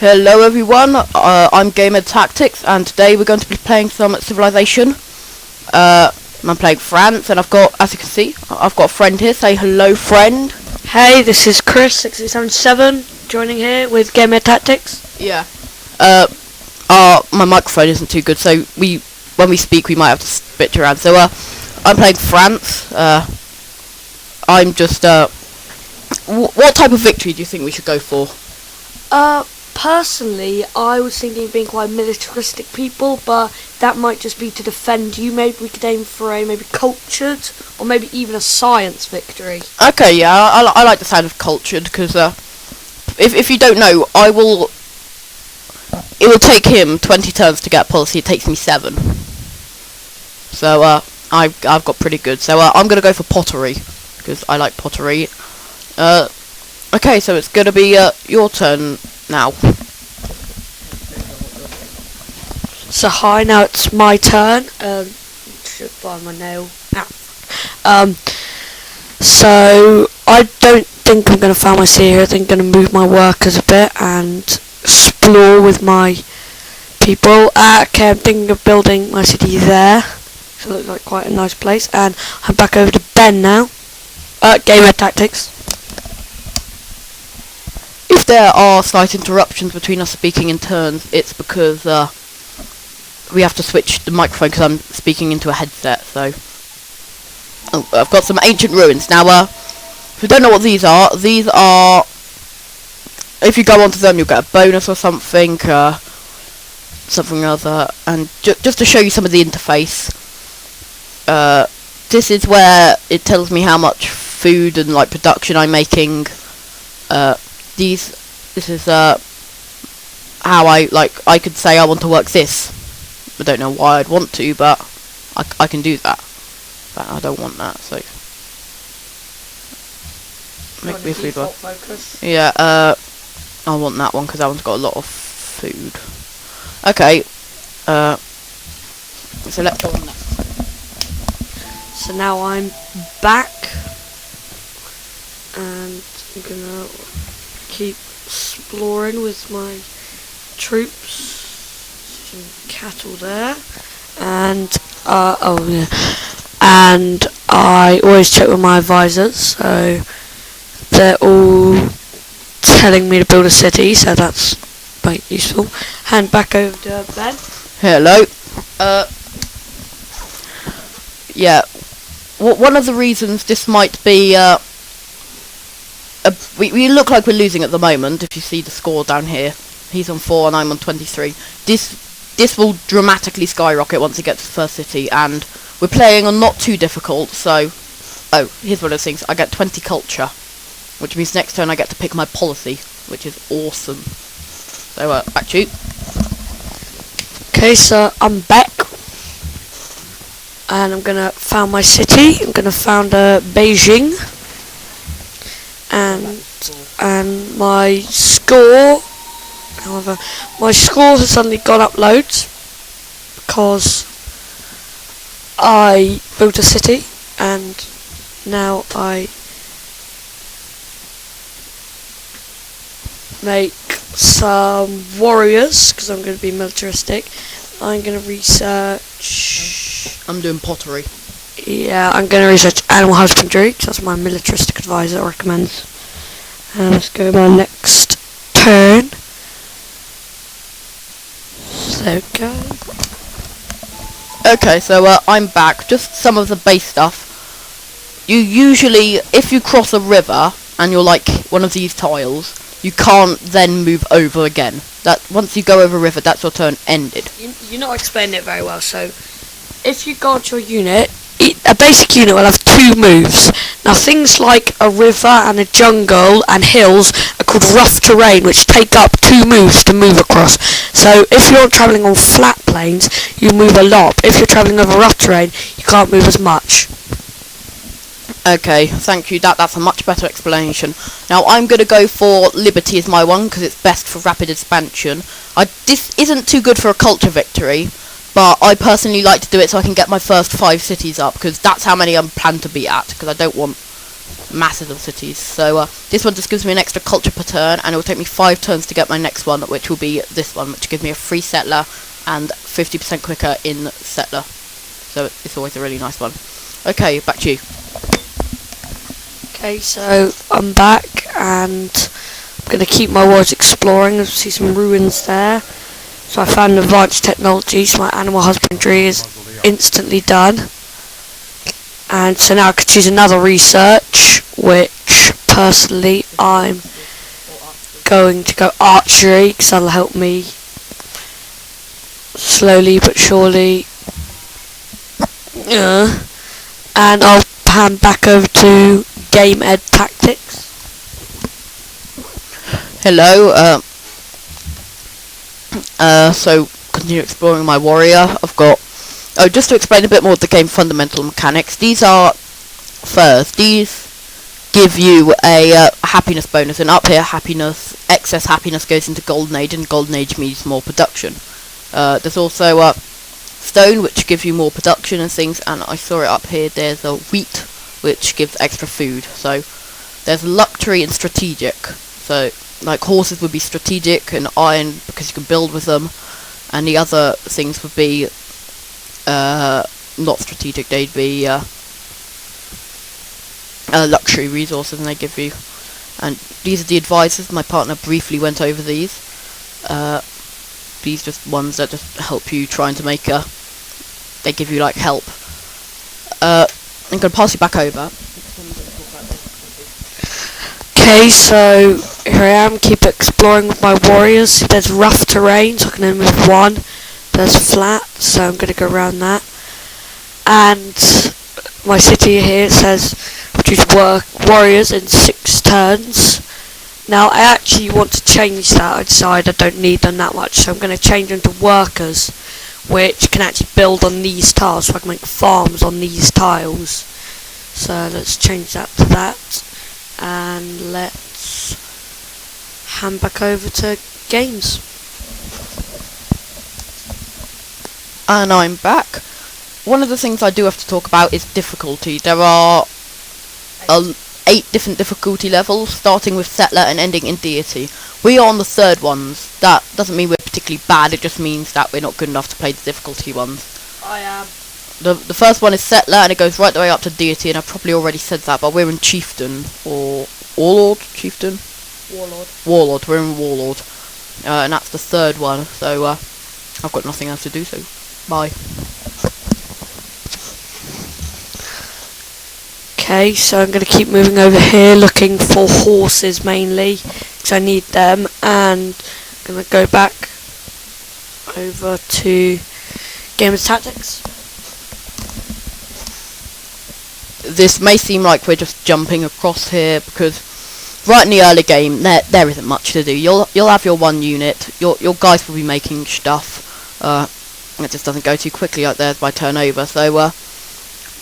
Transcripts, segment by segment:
Hello everyone, I'm Gamer Tactics, and today we're going to be playing some Civilization. I'm playing France, and I've got, as you can see, I've got a friend here. Say hello, friend. Hey, this is Christopher66727 joining here with Gamer Tactics. Yeah. My microphone isn't too good, so when we speak we might have to switch around. So I'm playing France. I'm just what type of victory do you think we should go for? Personally, I was thinking of being quite militaristic people, but that might just be to defend you. Maybe we could aim for a maybe cultured, or maybe even a science victory. Okay, yeah, I like the sound of cultured, because if you don't know, it will take him 20 turns to get policy. It takes me 7. So I've got pretty good. So I'm gonna go for pottery, because I like pottery. Okay, so it's gonna be your turn now. So hi, now it's my turn. Should buy my nail. So I don't think I'm gonna farm my city here. I think I'm gonna move my workers a bit and explore with my people. Okay, I'm thinking of building my city there. So it looks like quite a nice place. And I'm back over to Ben now. Gamer Tactics. If there are slight interruptions between us speaking in turns, it's because we have to switch the microphone because I'm speaking into a headset. So I've got some ancient ruins. Now, if you don't know what these are, if you go onto them, you'll get a bonus or something, something other. And just to show you some of the interface, this is where it tells me how much food and like production I'm making. This is how I could say I want to work this. I don't know why I'd want to, but I can do that. But I don't want that, so make me food one. Yeah, I want that one because that one's got a lot of food. Okay, so let's go on that. So now I'm back, and I'm gonna keep exploring with my troops. Some cattle there, and and I always check with my advisors, so they're all telling me to build a city, so that's quite useful. Hand back over to Ben. Hello. Yeah. One of the reasons this might be we look like we're losing at the moment. If you see the score down here, he's on 4 and I'm on 23. This will dramatically skyrocket once he gets to the first city, and we're playing on not too difficult. So, here's one of those things. I get 20 culture, which means next turn I get to pick my policy, which is awesome. So, back to you. Okay, so I'm back, and I'm gonna found my city. I'm gonna found Beijing, and my score. However, my score has suddenly gone up loads because I built a city, and now I make some warriors because I'm going to be militaristic. I'm going to research. I'm doing pottery. Yeah, I'm going to research animal husbandry because that's what my militaristic advisor recommends. And let's go my next turn. So go. Okay, so I'm back. Just some of the base stuff. You usually, if you cross a river and you're like one of these tiles, you can't then move over again. That once you go over a river, that's your turn ended. You're not explaining it very well. So if you go onto your unit, a basic unit will have 2 moves. Now things like a river and a jungle and hills are called rough terrain, which take up 2 moves to move across. So if you're travelling on flat plains, you move a lot. If you're travelling over rough terrain, you can't move as much. Okay, thank you. That's a much better explanation. Now I'm going to go for Liberty as my one because it's best for rapid expansion. This isn't too good for a culture victory, but I personally like to do it so I can get my first 5 cities up, because that's how many I'm planned to be at, because I don't want massive little cities. So this one just gives me an extra culture per turn, and it will take me 5 turns to get my next one, which will be this one, which gives me a free settler and 50% quicker in settler. So it's always a really nice one. Okay, back to you. Okay, so I'm back, and I'm going to keep my warriors exploring. There's see some ruins there. So I found advanced technology, so my animal husbandry is instantly done. And so now I could choose another research, which personally I'm going to go archery, because that'll help me slowly but surely. And I'll hand back over to Game Ed Tactics. Hello, so continue exploring my warrior. I've got, just to explain a bit more of the game fundamental mechanics, these are furs. These give you a happiness bonus, and up here excess happiness goes into golden age, and golden age means more production. There's also stone, which gives you more production and things, and I saw it up here, there's a wheat, which gives extra food. So there's luxury and strategic. So like horses would be strategic, and iron because you can build with them, and the other things would be not strategic. They'd be luxury resources, and they give you. And these are the advisors. My partner briefly went over these. These just ones that just help you trying to make they give you like help. I'm gonna pass you back over. Okay, so here I am, keep exploring with my warriors. There's rough terrain, so I can only move one. There's flat, so I'm going to go around that. And my city here says produce warriors in 6 turns. Now I actually want to change that. I decided I don't need them that much, so I'm going to change them to workers, which can actually build on these tiles, so I can make farms on these tiles. So let's change that to that. And let's hand back over to games. And I'm back. One of the things I do have to talk about is difficulty. There are 8 different difficulty levels, starting with settler and ending in deity. We are on the 3rd ones. That doesn't mean we're particularly bad, it just means that we're not good enough to play the difficulty ones. I am. The first one is settler, and it goes right the way up to deity, and I've probably already said that, but we're in chieftain, or warlord, chieftain? Warlord, we're in warlord. And that's the 3rd one, so I've got nothing else to do, so bye. Okay, so I'm going to keep moving over here, looking for horses mainly, because I need them, and I'm going to go back over to Game of Tactics. This may seem like we're just jumping across here, because right in the early game there isn't much to do. You'll have your one unit, your guys will be making stuff, it just doesn't go too quickly. Like there's my turnover. So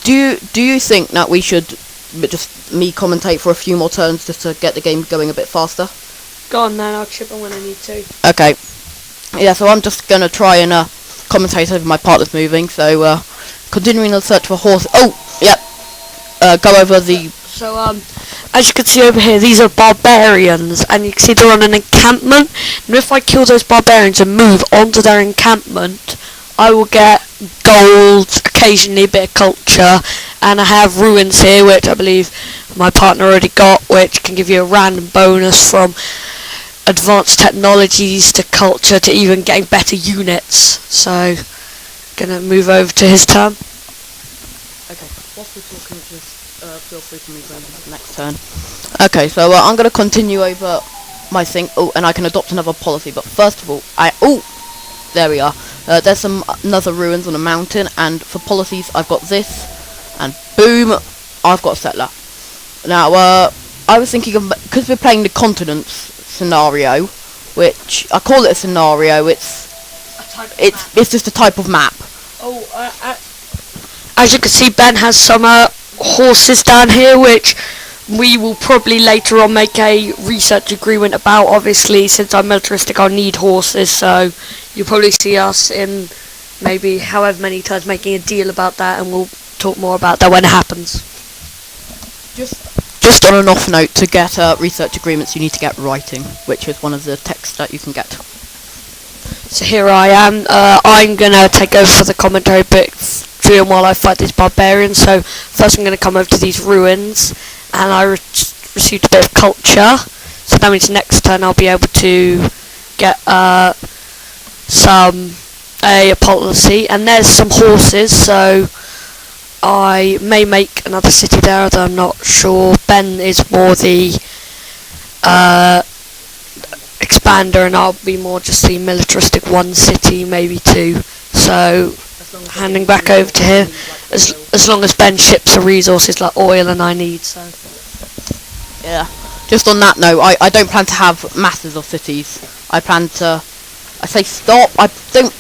do you think that we should just me commentate for a few more turns just to get the game going a bit faster? Go on then, I'll chip in when I need to. Okay, yeah, so I'm just gonna try and commentate over my partner's moving. So continuing the search for horse. Oh, yep. Go over the... So, as you can see over here, these are barbarians, and you can see they're on an encampment, and if I kill those barbarians and move onto their encampment, I will get gold, occasionally a bit of culture, and I have ruins here, which I believe my partner already got, which can give you a random bonus from advanced technologies to culture to even getting better units. So, gonna move over to his turn. Okay, whilst we're talking, just feel free to move over to the next turn. Okay, so I'm going to continue over my thing. Oh, and I can adopt another policy, but first of all, there we are. There's another ruins on a mountain, and for policies, I've got this, and boom, I've got a settler. Now, I was thinking of, because we're playing the continents scenario, which, I call it a scenario, it's just a type of map. Oh, as you can see, Ben has some horses down here, which we will probably later on make a research agreement about. Obviously, since I'm militaristic, I'll need horses, so you'll probably see us in maybe however many times making a deal about that, and we'll talk more about that when it happens. Just on an off note, to get research agreements, you need to get writing, which is one of the texts that you can get. So here I am. I'm gonna take over for the commentary bit during while I fight these barbarians. So first I'm gonna come over to these ruins, and I received a bit of culture. So that means next turn I'll be able to get a policy, and there's some horses. So I may make another city there, although I'm not sure. Ben is more the expander, and I'll be more just the militaristic one city, maybe two. So handing back over to him, as long as Ben ships the resources like oil and I need. So yeah. Just on that note, I don't plan to have masses of cities. I plan to. I say stop. I don't.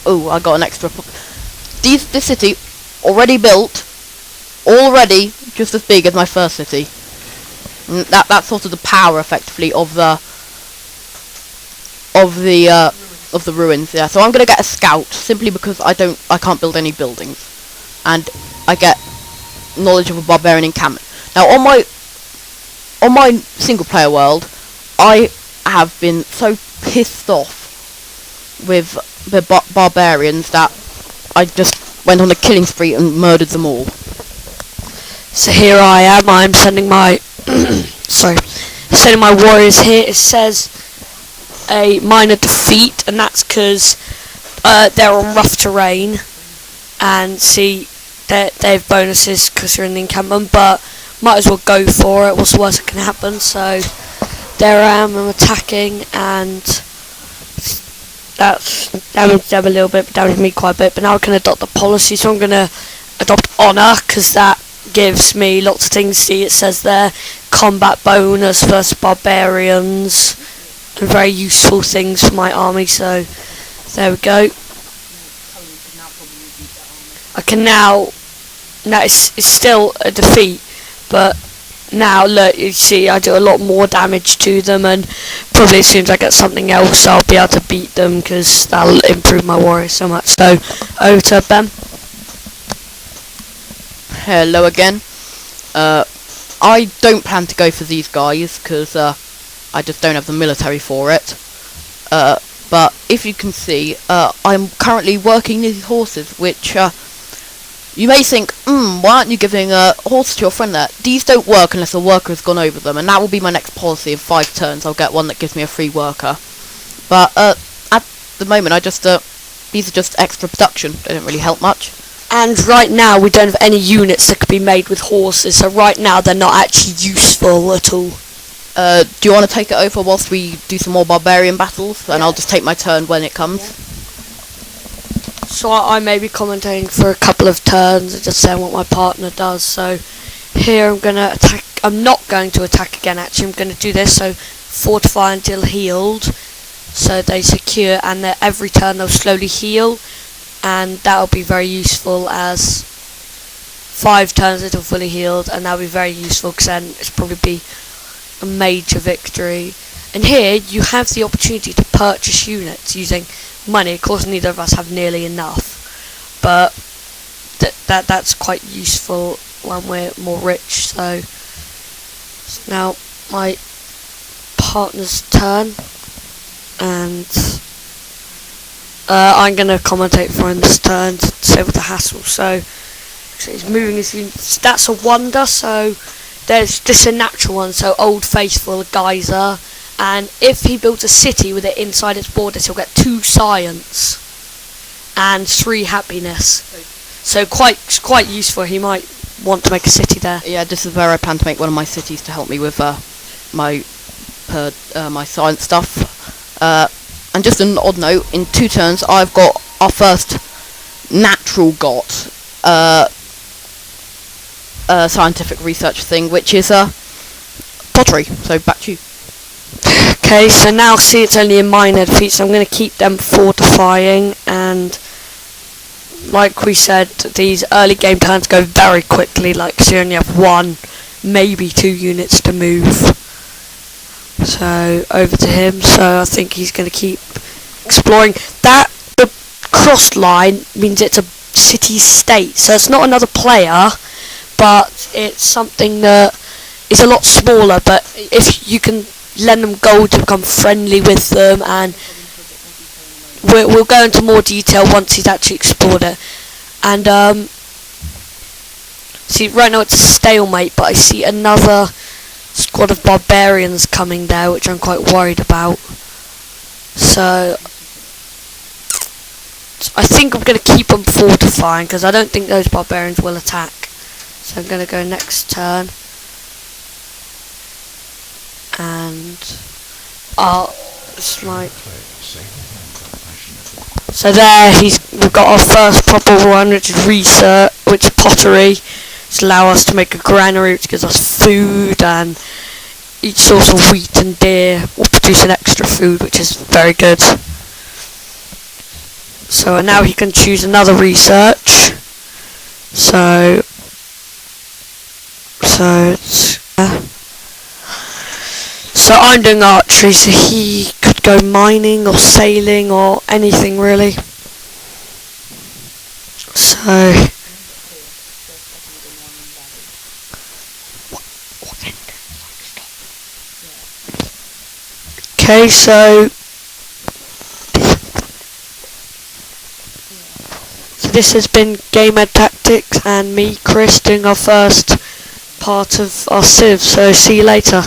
Oh, I got an extra. This city already built, already just as big as my first city. And that's sort of the power, effectively, of the ruins. Yeah. So I'm gonna get a scout simply because I can't build any buildings, and I get knowledge of a barbarian encampment. Now on my single player world, I have been so pissed off with the barbarians that I just went on a killing spree and murdered them all. So here I am. I'm sending my sending my warriors here. It says a minor defeat, and that's because they're on rough terrain, and see they have bonuses because you're in the encampment, but might as well go for it. What's the worst that can happen? So there I am. I'm attacking, and that's damaged them a little bit, but damaged me quite a bit. But now I can adopt the policy, so I'm going to adopt honour, because that gives me lots of things. See, it says there, combat bonus versus barbarians, and very useful things for my army. So there we go. I can now it's still a defeat, but now look, you see I do a lot more damage to them, and probably as soon as I get something else I'll be able to beat them, because that'll improve my warrior so much. So over to Ben. Hello again. I don't plan to go for these guys because I just don't have the military for it. But if you can see, I'm currently working these horses, which you may think, why aren't you giving a horse to your friend there? These don't work unless a worker has gone over them, and that will be my next policy. In 5 turns, I'll get one that gives me a free worker. But at the moment, these are just extra production. They don't really help much. And right now, we don't have any units that could be made with horses, so right now they're not actually useful at all. Do you want to take it over whilst we do some more barbarian battles? And I'll just take my turn when it comes. Yeah. So I may be commentating for a couple of turns and just saying what my partner does. So here I'm going to attack. I'm not going to attack again, actually. I'm going to do this. So fortify until healed. So they secure, and every turn they'll slowly heal. And that'll be very useful, as 5 turns until fully healed. And that'll be very useful, because then it's probably be a major victory. And here you have the opportunity to purchase units using money. Of course, neither of us have nearly enough, but that's quite useful when we're more rich. So now my partner's turn, and I'm going to commentate for him this turn to save the hassle. So he's moving his units. That's a wonder. So there's just a natural one. So Old Faithful, Geyser. And if he builds a city with it inside its borders, he'll get 2 science and 3 happiness. So quite useful. He might want to make a city there. Yeah, this is where I plan to make one of my cities to help me with my science stuff. And just an odd note, in 2 turns, I've got our first natural scientific research thing, which is pottery. So back to you. Okay, so now see it's only a minor defeat, so I'm going to keep them fortifying, and like we said, these early game turns go very quickly, like so you only have 1, maybe 2 units to move. So over to him, so I think he's going to keep exploring. The crossed line means it's a city state, so it's not another player, but it's something that is a lot smaller, but if you can lend them gold to become friendly with them, and we'll go into more detail once he's actually explored it. And see, right now it's a stalemate, but I see another squad of barbarians coming there, which I'm quite worried about. So I think I'm going to keep them fortifying, because I don't think those barbarians will attack. So I'm going to go next turn. And it's like, so there we've got our first proper one, which is research, which is pottery. It's allow us to make a granary, which gives us food, and each source of wheat and deer will produce an extra food, which is very good. So now he can choose another research. So it's so I'm doing archery, so he could go mining or sailing or anything really. So okay, so this has been Gamer Tactics and me, Chris, doing our first part of our Civ, so see you later.